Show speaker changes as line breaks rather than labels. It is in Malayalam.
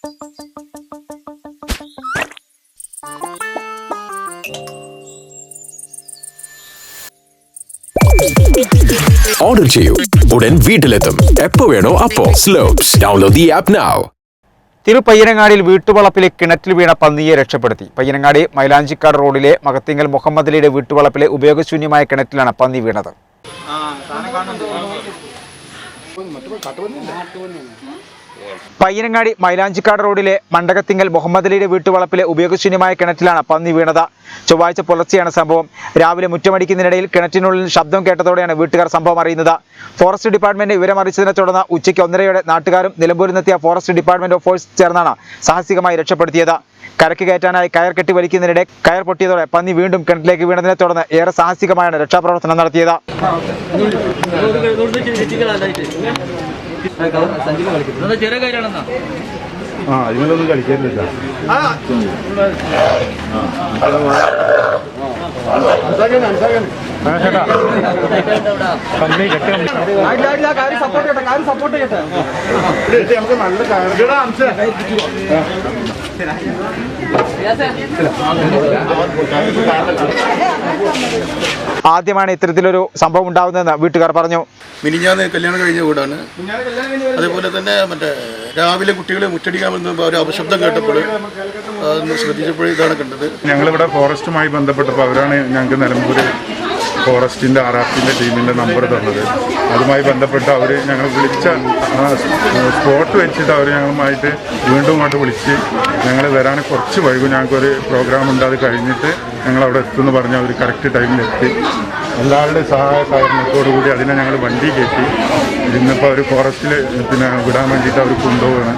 ഓർഡർ ചെയ്യൂ, ഉടൻ വീട്ടിലെത്തും. എപ്പോ വേണോ അപ്പോ. സ്ലോപ്സ്. Download the app now.
പയ്യനങ്ങാടിയിൽ വീട്ടുവളപ്പിലെ കിണറ്റിൽ വീണ പന്നിയെ രക്ഷപ്പെടുത്തി. പയ്യനങ്ങാടി മൈലാഞ്ചിക്കാട് റോഡിലെ മകത്തിങ്കൽ മുഹമ്മദ് അലിയുടെ വീട്ടുവളപ്പിലെ ഉപയോഗശൂന്യമായ കിണറ്റിലാണ് പന്നി വീണത്. പയ്യനങ്ങാടി മൈലാഞ്ചിക്കാട് റോഡിലെ മണ്ടകത്തിങ്കൽ മുഹമ്മദ് അലിയുടെ വീട്ടുവളപ്പിലെ ഉപയോഗശൂന്യമായ കിണറ്റിലാണ് പന്നി വീണത്. ചൊവ്വാഴ്ച പുലർച്ചെയാണ് സംഭവം. രാവിലെ മുറ്റമടിക്കുന്നതിനിടയിൽ കിണറ്റിനുള്ളിൽ ശബ്ദം കേട്ടതോടെയാണ് വീട്ടുകാർ സംഭവം അറിയുന്നത്. ഫോറസ്റ്റ് ഡിപ്പാർട്ട്മെന്റ് വിവരമറിയിച്ചതിനെ തുടർന്ന് ഉച്ചയ്ക്ക് 1:30 നാട്ടുകാരും നിലമ്പൂരിൽ ഫോറസ്റ്റ് ഡിപ്പാർട്ട്മെന്റ് ഓഫ് ഫോഴ്സ് ചേർന്നാണ് സാഹസികമായി രക്ഷപ്പെടുത്തിയത്. കരക്ക് കയറ്റാനായി കയർ കെട്ടി വലിക്കുന്നതിനിടെ കയർ പൊട്ടിയതോടെ പന്നി വീണ്ടും കിണറ്റിലേക്ക് വീണതിനെ തുടർന്ന് ഏറെ സാഹസികമായാണ് രക്ഷാപ്രവർത്തനം നടത്തിയത്.
ഇതിലൊന്നും കളിക്കാനില്ല. നമുക്ക് നല്ല
ആദ്യമാണ് ഇത്തരത്തിലൊരു സംഭവം ഉണ്ടാവുന്നതെന്ന് വീട്ടുകാർ പറഞ്ഞു.
മിനിഞ്ഞാന്ന് കല്യാണം കഴിഞ്ഞ വീടാണ്. അതേപോലെ തന്നെ രാവിലെ കുട്ടികളെ മുറ്റടിക്കാൻ വന്നപ്പോൾ ഒരു അപശബ്ദം കേട്ടപ്പോൾ അതൊന്ന് ശ്രദ്ധിച്ചപ്പോഴേ ഇതാണ് കണ്ടത്.
ഞങ്ങളിവിടെ ഫോറസ്റ്റുമായി ബന്ധപ്പെട്ടപ്പോൾ അവരാണ് ഞങ്ങൾക്ക് നിലമ്പൂർ ഫോറസ്റ്റിൻ്റെ RRTൻ്റെ ടീമിൻ്റെ നമ്പർ തന്നത്. അതുമായി ബന്ധപ്പെട്ട് അവർ ഞങ്ങൾ വിളിച്ച സ്പോട്ട് വെച്ചിട്ട് അവർ ഞങ്ങളുമായിട്ട് വീണ്ടും ഇങ്ങോട്ട് വിളിച്ച് ഞങ്ങൾ വരാൻ കുറച്ച് വൈകും, ഞങ്ങൾക്കൊരു പ്രോഗ്രാം ഉണ്ട്, അത് കഴിഞ്ഞിട്ട് ഞങ്ങളവിടെ എത്തുമെന്ന് പറഞ്ഞ് അവർ കറക്റ്റ് ടൈമിലെത്തി. എല്ലാവരുടെയും സഹായ സഹകരണത്തോടുകൂടി അതിനെ ഞങ്ങൾ വണ്ടി കയറ്റി ഇന്നിപ്പോൾ അവർ ഫോറസ്റ്റിൽ വിടാൻ വേണ്ടിയിട്ട് അവർ കൊണ്ടുപോവുകയാണ്.